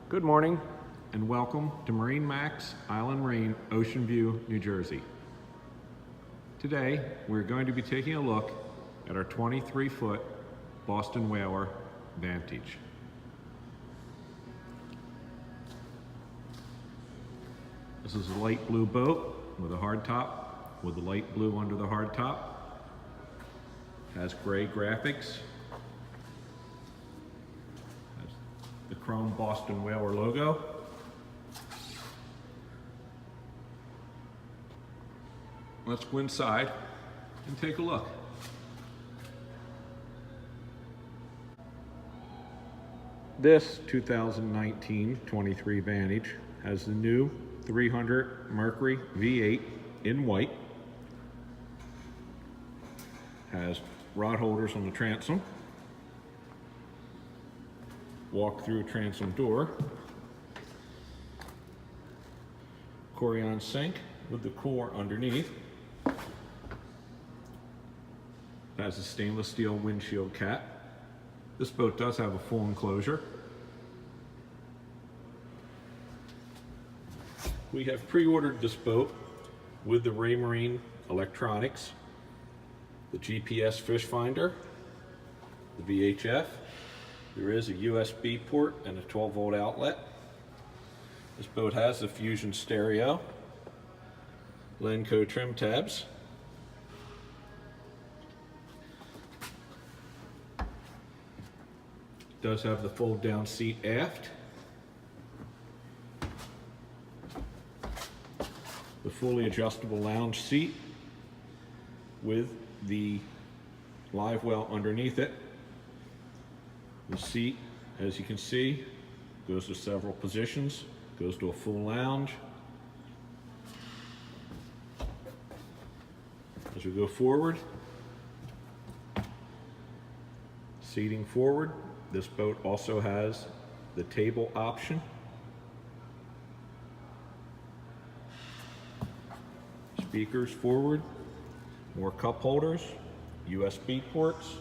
Good morning and welcome to MarineMax Island Marine, Ocean View, New Jersey. Today we're going to be taking a look at our 23-foot Boston Whaler Vantage. This is a light blue boat with a hard top, with the light blue under the hard top. Has gray graphics. Has the chrome Boston Whaler logo. Let's go inside and take a look. This 2019 23 Vantage has the new 300 Mercury V8 in white. Has rod holders on the transom. Walk through transom door. Corian sink with the core underneath. Has a stainless steel windshield cap. This boat does have a full enclosure. We have pre-ordered this boat with the Raymarine electronics, the GPS fish finder, the VHF. There is a USB port and a 12-volt outlet. This boat has the Fusion stereo, Lenco trim tabs. Does have the fold down seat aft. The fully adjustable lounge seat with the live well underneath it. The seat, as you can see, goes to several positions, goes to a full lounge. As we go forward, seating forward, this boat also has the table option. Speakers forward, more cup holders, USB ports,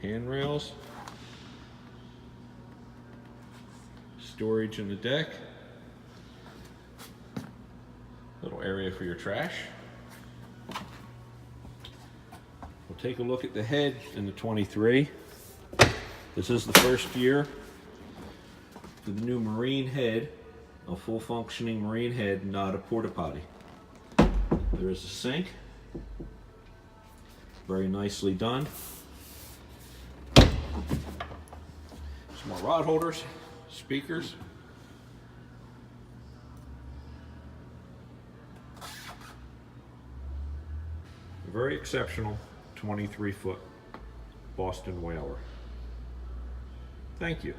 handrails, storage in the deck, little area for your trash. We'll take a look at the head in the 23. This is the first year for the new marine head, a full functioning marine head, not a porta potty. There is a sink, very nicely done. Some more rod holders, speakers. A very exceptional 23-foot Boston Whaler. Thank you.